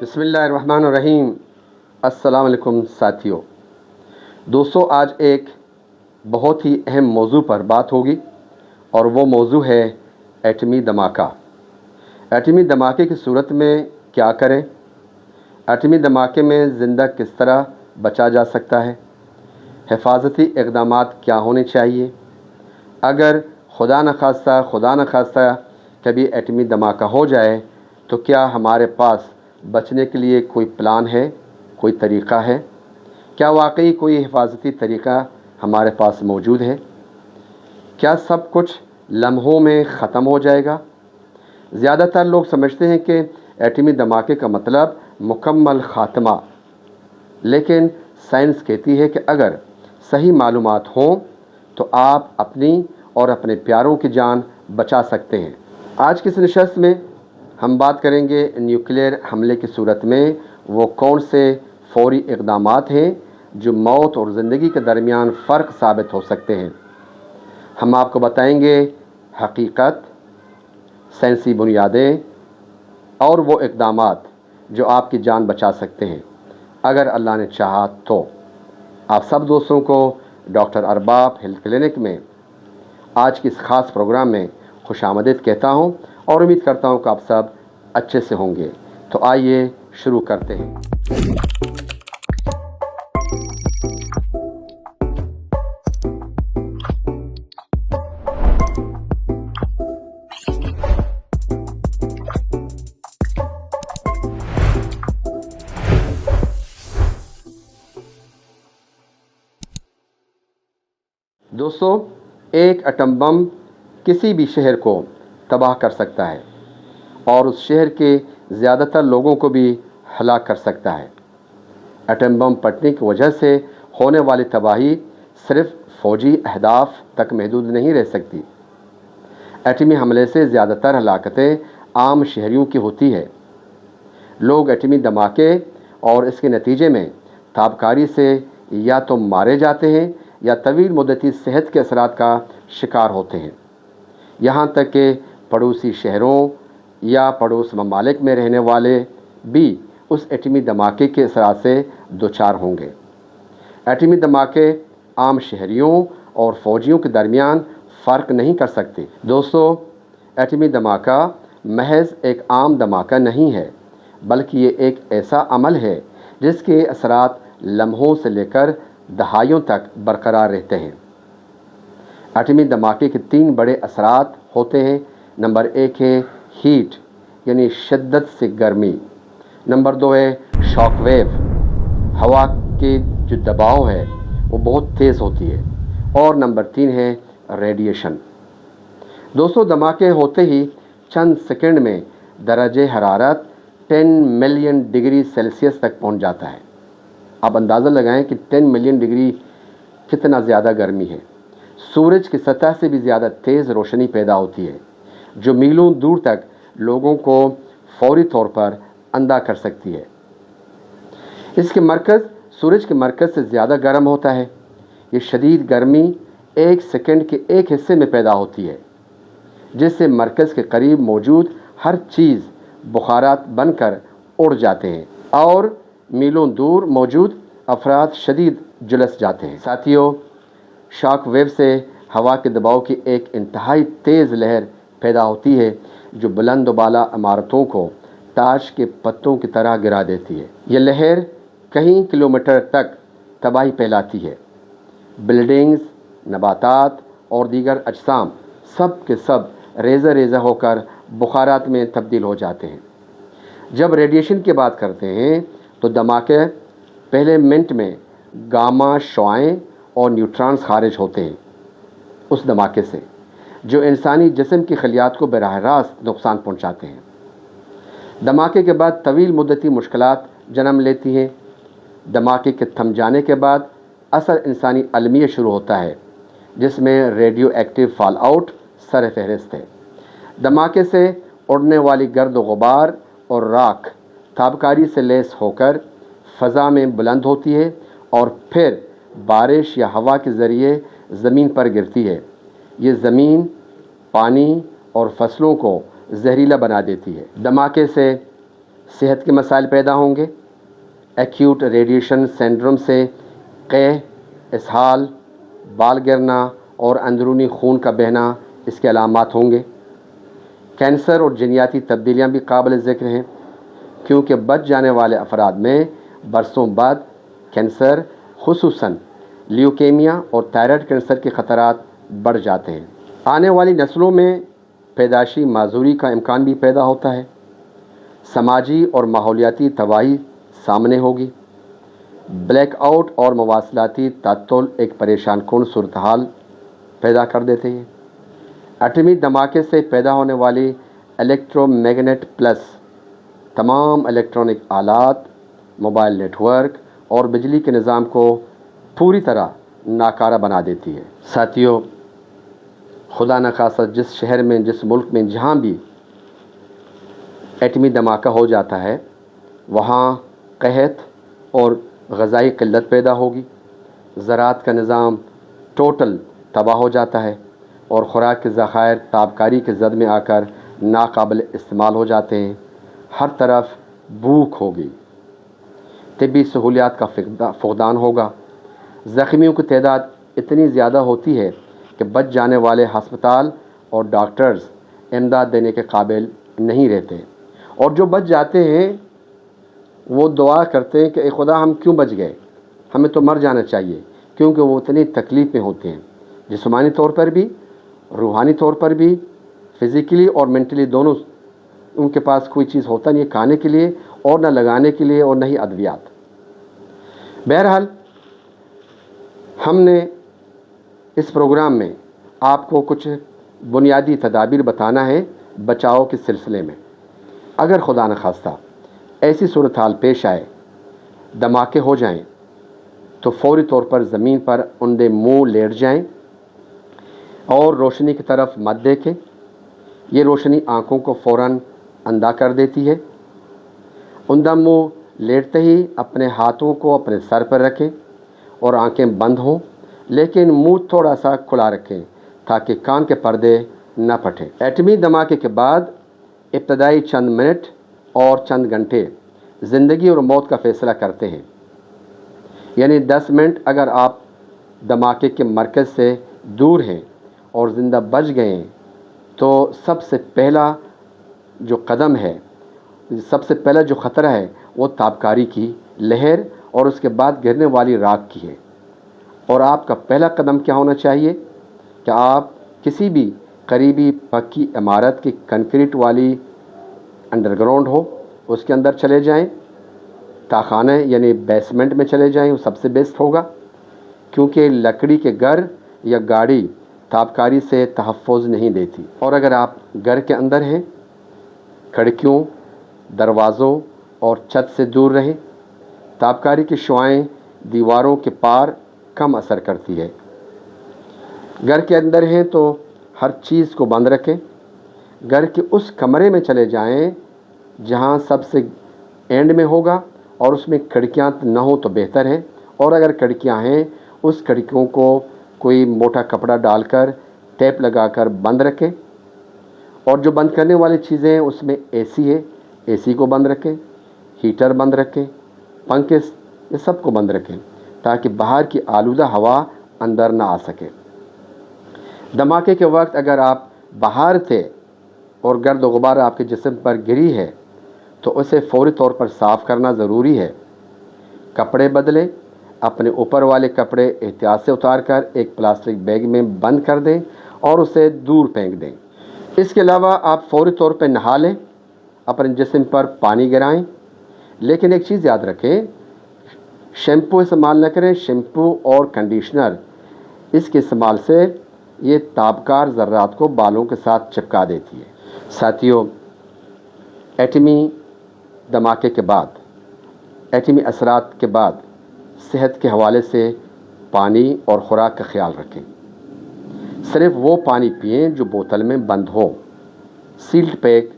بسم اللہ الرحمن الرحیم۔ السلام علیکم ساتھیوں۔ دوستو، آج ایک بہت ہی اہم موضوع پر بات ہوگی اور وہ موضوع ہے ایٹمی دھماکہ۔ ایٹمی دھماکے کی صورت میں کیا کریں؟ ایٹمی دھماکے میں زندہ کس طرح بچا جا سکتا ہے؟ حفاظتی اقدامات کیا ہونے چاہیے؟ اگر خدا نخواستہ کبھی ایٹمی دھماکہ ہو جائے تو کیا ہمارے پاس بچنے کے لیے کوئی پلان ہے، کوئی طریقہ ہے؟ کیا واقعی کوئی حفاظتی طریقہ ہمارے پاس موجود ہے؟ کیا سب کچھ لمحوں میں ختم ہو جائے گا؟ زیادہ تر لوگ سمجھتے ہیں کہ ایٹمی دھماکے کا مطلب مکمل خاتمہ، لیکن سائنس کہتی ہے کہ اگر صحیح معلومات ہوں تو آپ اپنی اور اپنے پیاروں کی جان بچا سکتے ہیں۔ آج کی اس نشست میں ہم بات کریں گے نیوکلیئر حملے کی صورت میں وہ کون سے فوری اقدامات ہیں جو موت اور زندگی کے درمیان فرق ثابت ہو سکتے ہیں۔ ہم آپ کو بتائیں گے حقیقت، سائنسی بنیادیں اور وہ اقدامات جو آپ کی جان بچا سکتے ہیں اگر اللہ نے چاہا تو۔ آپ سب دوستوں کو ڈاکٹر ارباب ہیلتھ کلینک میں آج کی اس خاص پروگرام میں خوش آمدید کہتا ہوں اور امید کرتا ہوں کہ آپ سب اچھے سے ہوں گے۔ تو آئیے شروع کرتے ہیں۔ دوستو، ایک ایٹم بم کسی بھی شہر کو تباہ کر سکتا ہے اور اس شہر کے زیادہ تر لوگوں کو بھی ہلاک کر سکتا ہے۔ ایٹم بم پھٹنے کی وجہ سے ہونے والی تباہی صرف فوجی اہداف تک محدود نہیں رہ سکتی۔ ایٹمی حملے سے زیادہ تر ہلاکتیں عام شہریوں کی ہوتی ہے۔ لوگ ایٹمی دھماکے اور اس کے نتیجے میں تابکاری سے یا تو مارے جاتے ہیں یا طویل مدتی صحت کے اثرات کا شکار ہوتے ہیں، یہاں تک کہ پڑوسی شہروں یا پڑوس ممالک میں رہنے والے بھی اس ایٹمی دھماکے کے اثرات سے دوچار ہوں گے۔ ایٹمی دھماکے عام شہریوں اور فوجیوں کے درمیان فرق نہیں کر سکتے۔ دوستو، ایٹمی دھماکہ محض ایک عام دھماکہ نہیں ہے، بلکہ یہ ایک ایسا عمل ہے جس کے اثرات لمحوں سے لے کر دہائیوں تک برقرار رہتے ہیں۔ ایٹمی دھماکے کے 3 بڑے اثرات ہوتے ہیں۔ نمبر 1 ہے ہیٹ، یعنی شدت سے گرمی۔ نمبر 2 ہے شاک ویو، ہوا کے جو دباؤ ہے وہ بہت تیز ہوتی ہے۔ اور نمبر 3 ہے ریڈیشن۔ دوستو، دھماکے ہوتے ہی چند سیکنڈ میں درجہ حرارت 10 ملین ڈگری سیلسیس تک پہنچ جاتا ہے۔ آپ اندازہ لگائیں کہ 10 ملین ڈگری کتنا زیادہ گرمی ہے۔ سورج کی سطح سے بھی زیادہ تیز روشنی پیدا ہوتی ہے جو میلوں دور تک لوگوں کو فوری طور پر اندھا کر سکتی ہے۔ اس کے مرکز سورج کے مرکز سے زیادہ گرم ہوتا ہے۔ یہ شدید گرمی 1 سیکنڈ کے ایک حصے میں پیدا ہوتی ہے، جس سے مرکز کے قریب موجود ہر چیز بخارات بن کر اڑ جاتے ہیں اور میلوں دور موجود افراد شدید جھلس جاتے ہیں۔ ساتھیوں، شاک ویو سے ہوا کے دباؤ کی ایک انتہائی تیز لہر پیدا ہوتی ہے جو بلند و بالا عمارتوں کو تاش کے پتوں کی طرح گرا دیتی ہے۔ یہ لہر کئی کلومیٹر تک تباہی پھیلاتی ہے۔ بلڈنگز، نباتات اور دیگر اجسام سب کے سب ریزہ ریزہ ہو کر بخارات میں تبدیل ہو جاتے ہیں۔ جب ریڈیشن کی بات کرتے ہیں تو دھماکے پہلے منٹ میں گاما شعاعیں اور نیوٹرانز خارج ہوتے ہیں اس دھماکے سے، جو انسانی جسم کی خلیات کو براہ راست نقصان پہنچاتے ہیں۔ دھماکے کے بعد طویل مدتی مشکلات جنم لیتی ہیں۔ دھماکے کے تھم جانے کے بعد اصل انسانی المیہ شروع ہوتا ہے، جس میں ریڈیو ایکٹیو فال آؤٹ سر فہرست ہے۔ دھماکے سے اڑنے والی گرد و غبار اور راکھ تابکاری سے لیس ہو کر فضا میں بلند ہوتی ہے اور پھر بارش یا ہوا کے ذریعے زمین پر گرتی ہے۔ یہ زمین، پانی اور فصلوں کو زہریلا بنا دیتی ہے۔ دھماکے سے صحت کے مسائل پیدا ہوں گے۔ ایکیوٹ ریڈیشن سنڈروم سے قے، اسہال، بال گرنا اور اندرونی خون کا بہنا اس کے علامات ہوں گے۔ کینسر اور جینیاتی تبدیلیاں بھی قابل ذکر ہیں، کیونکہ بچ جانے والے افراد میں برسوں بعد کینسر، خصوصاً لیوکیمیا اور تائرائڈ کینسر کے خطرات بڑھ جاتے ہیں۔ آنے والی نسلوں میں پیدائشی معذوری کا امکان بھی پیدا ہوتا ہے۔ سماجی اور ماحولیاتی تباہی سامنے ہوگی۔ بلیک آؤٹ اور مواصلاتی تعطل ایک پریشان کن صورتحال پیدا کر دیتے ہیں۔ ایٹمی دھماکے سے پیدا ہونے والی الیکٹرو میگنیٹ پلس تمام الیکٹرانک آلات، موبائل نیٹ ورک اور بجلی کے نظام کو پوری طرح ناکارہ بنا دیتی ہے۔ ساتھیو، خدا نخواستہ جس شہر میں، جس ملک میں جہاں بھی ایٹمی دھماکہ ہو جاتا ہے، وہاں قحط اور غذائی قلت پیدا ہوگی، زراعت کا نظام ٹوٹل تباہ ہو جاتا ہے اور خوراک کے ذخائر تابکاری کے زد میں آ کر ناقابل استعمال ہو جاتے ہیں۔ ہر طرف بھوک ہوگی، طبی سہولیات کا فقدان ہوگا، زخمیوں کی تعداد اتنی زیادہ ہوتی ہے کہ بچ جانے والے ہسپتال اور ڈاکٹرز امداد دینے کے قابل نہیں رہتے، اور جو بچ جاتے ہیں وہ دعا کرتے ہیں کہ اے خدا ہم کیوں بچ گئے، ہمیں تو مر جانا چاہیے، کیونکہ وہ اتنی تکلیف میں ہوتے ہیں، جسمانی طور پر بھی، روحانی طور پر بھی، فزیکلی اور مینٹلی دونوں۔ ان کے پاس کوئی چیز ہوتا نہیں ہے کھانے کے لیے، اور نہ لگانے کے لیے، اور نہ ہی ادویات۔ بہرحال ہم نے اس پروگرام میں آپ کو کچھ بنیادی تدابیر بتانا ہے بچاؤ کے سلسلے میں۔ اگر خدا نخواستہ ایسی صورتحال پیش آئے، دھماکے ہو جائیں، تو فوری طور پر زمین پر اندھے منہ لیٹ جائیں اور روشنی کی طرف مت دیکھیں۔ یہ روشنی آنکھوں کو فوراً اندھا کر دیتی ہے۔ اندھا منہ لیٹتے ہی اپنے ہاتھوں کو اپنے سر پر رکھیں اور آنکھیں بند ہوں، لیکن منہ تھوڑا سا کھلا رکھیں تاکہ کان کے پردے نہ پھٹیں۔ ایٹمی دھماکے کے بعد ابتدائی چند منٹ اور چند گھنٹے زندگی اور موت کا فیصلہ کرتے ہیں۔ یعنی 10 منٹ اگر آپ دھماکے کے مرکز سے دور ہیں اور زندہ بچ گئے ہیں، تو سب سے پہلا جو قدم ہے، سب سے پہلا جو خطرہ ہے، وہ تابکاری کی لہر اور اس کے بعد گرنے والی راکھ کی ہے۔ اور آپ کا پہلا قدم کیا ہونا چاہیے کہ آپ کسی بھی قریبی پکی عمارت کی کنکریٹ والی انڈر گراؤنڈ ہو، اس کے اندر چلے جائیں، تاخانہ یعنی بیسمنٹ میں چلے جائیں، وہ سب سے بیسٹ ہوگا، کیونکہ لکڑی کے گھر یا گاڑی تابکاری سے تحفظ نہیں دیتی۔ اور اگر آپ گھر کے اندر ہیں، کھڑکیوں، دروازوں اور چھت سے دور رہیں۔ تابکاری کی شعاعیں دیواروں کے پار کم اثر کرتی ہے۔ گھر کے اندر ہیں تو ہر چیز کو بند رکھیں۔ گھر کے اس کمرے میں چلے جائیں جہاں سب سے اینڈ میں ہوگا، اور اس میں کھڑکیاں نہ ہوں تو بہتر ہے، اور اگر کھڑکیاں ہیں اس کھڑکیوں کو کوئی موٹا کپڑا ڈال کر ٹیپ لگا کر بند رکھیں۔ اور جو بند کرنے والی چیزیں ہیں اس میں اے سی ہے، اے سی کو بند رکھیں، ہیٹر بند رکھیں، پنکھے، یہ سب کو بند رکھیں تاکہ باہر کی آلودہ ہوا اندر نہ آ سکے۔ دھماکے کے وقت اگر آپ باہر تھے اور گرد و غبار آپ کے جسم پر گری ہے تو اسے فوری طور پر صاف کرنا ضروری ہے۔ کپڑے بدلیں، اپنے اوپر والے کپڑے احتیاط سے اتار کر ایک پلاسٹک بیگ میں بند کر دیں اور اسے دور پھینک دیں۔ اس کے علاوہ آپ فوری طور پہ نہا لیں، اپنے جسم پر پانی گرائیں، لیکن ایک چیز یاد رکھیں، شیمپو استعمال نہ کریں۔ شیمپو اور کنڈیشنر اس کے استعمال سے یہ تابکار ذرات کو بالوں کے ساتھ چپکا دیتی ہے۔ ساتھیو، ایٹمی دھماکے کے بعد، ایٹمی اثرات کے بعد صحت کے حوالے سے پانی اور خوراک کا خیال رکھیں۔ صرف وہ پانی پئیں جو بوتل میں بند ہو۔ سیلڈ پیک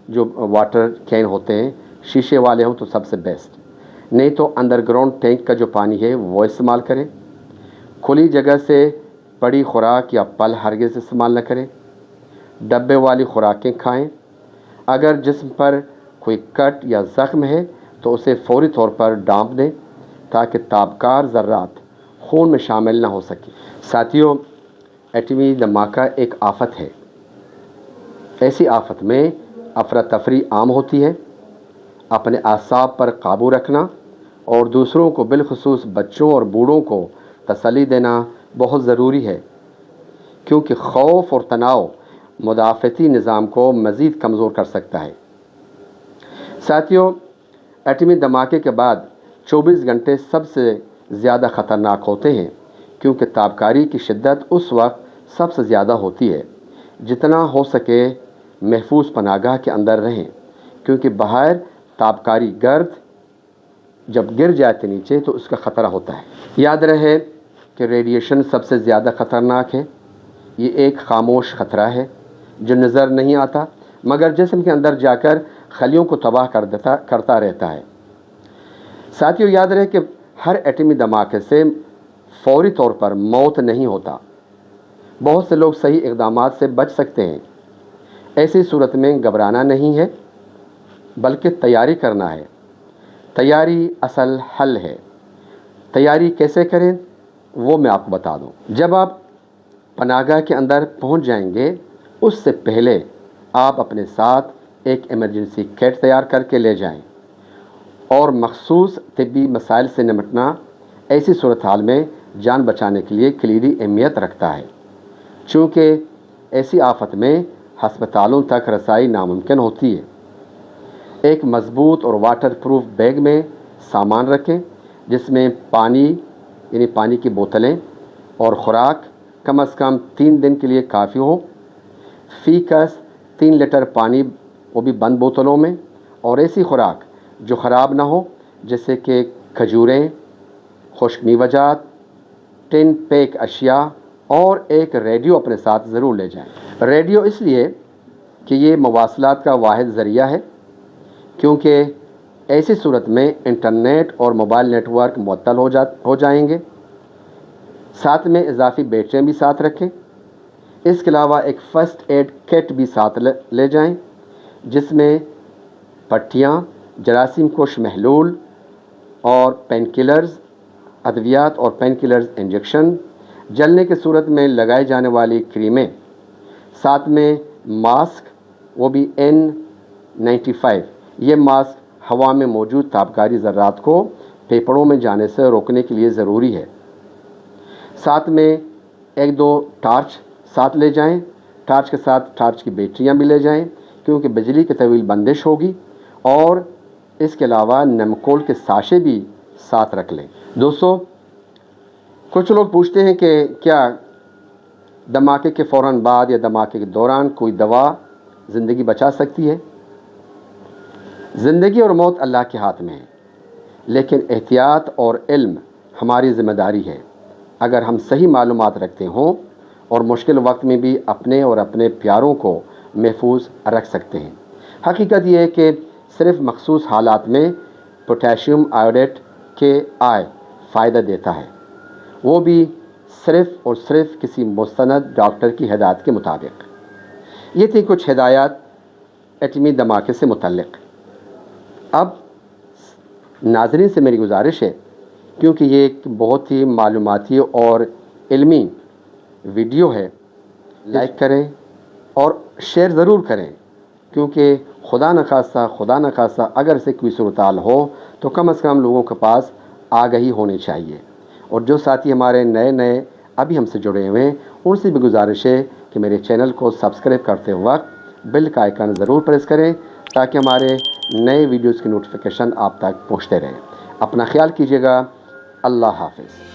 جو واٹر کین ہوتے ہیں، شیشے والے ہوں تو سب سے بیسٹ، نہیں تو انڈر گراؤنڈ ٹینک کا جو پانی ہے وہ استعمال کریں۔ کھلی جگہ سے پڑی خوراک یا پھل ہرگز استعمال نہ کریں۔ ڈبے والی خوراکیں کھائیں۔ اگر جسم پر کوئی کٹ یا زخم ہے تو اسے فوری طور پر ڈانپ دیں تاکہ تابکار ذرات خون میں شامل نہ ہو سکیں۔ ساتھیوں، ایٹمی دھماکہ ایک آفت ہے۔ ایسی آفت میں افراتفری عام ہوتی ہے۔ اپنے اعصاب پر قابو رکھنا اور دوسروں کو بالخصوص بچوں اور بوڑھوں کو تسلی دینا بہت ضروری ہے، کیونکہ خوف اور تناؤ مدافعتی نظام کو مزید کمزور کر سکتا ہے۔ ساتھیوں، ایٹمی دھماکے کے بعد 24 گھنٹے سب سے زیادہ خطرناک ہوتے ہیں، کیونکہ تابکاری کی شدت اس وقت سب سے زیادہ ہوتی ہے۔ جتنا ہو سکے محفوظ پناہ گاہ کے اندر رہیں، کیونکہ باہر تابکاری گرد جب گر جاتے نیچے تو اس کا خطرہ ہوتا ہے۔ یاد رہے کہ ریڈیشن سب سے زیادہ خطرناک ہے۔ یہ ایک خاموش خطرہ ہے جو نظر نہیں آتا مگر جسم کے اندر جا کر خلیوں کو تباہ کرتا رہتا ہے۔ ساتھیوں، یاد رہے کہ ہر ایٹمی دھماکے سے فوری طور پر موت نہیں ہوتا۔ بہت سے لوگ صحیح اقدامات سے بچ سکتے ہیں۔ ایسی صورت میں گھبرانا نہیں ہے بلکہ تیاری کرنا ہے۔ تیاری اصل حل ہے۔ تیاری کیسے کریں وہ میں آپ کو بتا دوں۔ جب آپ پناہ گاہ کے اندر پہنچ جائیں گے اس سے پہلے آپ اپنے ساتھ ایک ایمرجنسی کٹ تیار کر کے لے جائیں، اور مخصوص طبی مسائل سے نمٹنا ایسی صورتحال میں جان بچانے کے لیے کلیدی اہمیت رکھتا ہے، چونکہ ایسی آفت میں ہسپتالوں تک رسائی ناممکن ہوتی ہے۔ ایک مضبوط اور واٹر پروف بیگ میں سامان رکھیں جس میں پانی یعنی پانی کی بوتلیں اور خوراک کم از کم 3 دن کے لیے کافی ہو۔ فی کس 3 لیٹر پانی، وہ بھی بند بوتلوں میں، اور ایسی خوراک جو خراب نہ ہو جیسے کہ کھجوریں، خشک میوہ جات، ٹن پیک اشیاء، اور ایک ریڈیو اپنے ساتھ ضرور لے جائیں۔ ریڈیو اس لیے کہ یہ مواصلات کا واحد ذریعہ ہے، کیونکہ ایسی صورت میں انٹرنیٹ اور موبائل نیٹ ورک معطل ہو جائیں گے۔ ساتھ میں اضافی بیٹریاں بھی ساتھ رکھیں۔ اس کے علاوہ ایک فرسٹ ایڈ کٹ بھی ساتھ لے جائیں جس میں پٹیاں، جراثیم کش محلول اور پین کلرز، ادویات اور پین کلرز انجیکشن، جلنے کی صورت میں لگائی جانے والی کریمیں، ساتھ میں ماسک، وہ بھی N95۔ یہ ماسک ہوا میں موجود تابکاری ذرات کو پھیپھڑوں میں جانے سے روکنے کے لیے ضروری ہے۔ ساتھ میں 1-2 ٹارچ ساتھ لے جائیں۔ ٹارچ کے ساتھ ٹارچ کی بیٹریاں بھی لے جائیں کیونکہ بجلی کی طویل بندش ہوگی، اور اس کے علاوہ نمکول کے ساشے بھی ساتھ رکھ لیں۔ دوستو، کچھ لوگ پوچھتے ہیں کہ کیا دھماکے کے فوراً بعد یا دھماکے کے دوران کوئی دوا زندگی بچا سکتی ہے؟ زندگی اور موت اللہ کے ہاتھ میں ہے، لیکن احتیاط اور علم ہماری ذمہ داری ہے۔ اگر ہم صحیح معلومات رکھتے ہوں اور مشکل وقت میں بھی اپنے اور اپنے پیاروں کو محفوظ رکھ سکتے ہیں۔ حقیقت یہ ہے کہ صرف مخصوص حالات میں پوٹیشیم آیوڈیٹ کے فائدہ دیتا ہے، وہ بھی صرف اور صرف کسی مستند ڈاکٹر کی ہدایت کے مطابق۔ یہ تھی کچھ ہدایات ایٹمی دھماکے سے متعلق۔ اب ناظرین سے میری گزارش ہے، کیونکہ یہ ایک بہت ہی معلوماتی اور علمی ویڈیو ہے، لائک کریں اور شیئر ضرور کریں، کیونکہ خدا نخواستہ اگر سے کوئی صورتحال ہو تو کم از کم لوگوں کے پاس آگہی ہونی چاہیے۔ اور جو ساتھی ہمارے نئے ابھی ہم سے جڑے ہوئے ہیں ان سے بھی گزارش ہے کہ میرے چینل کو سبسکرائب کرتے وقت بیل کا آئیکن ضرور پریس کریں تاکہ ہمارے نئے ویڈیوز کی نوٹیفیکیشن آپ تک پہنچتے رہیں۔ اپنا خیال کیجیے گا۔ اللہ حافظ۔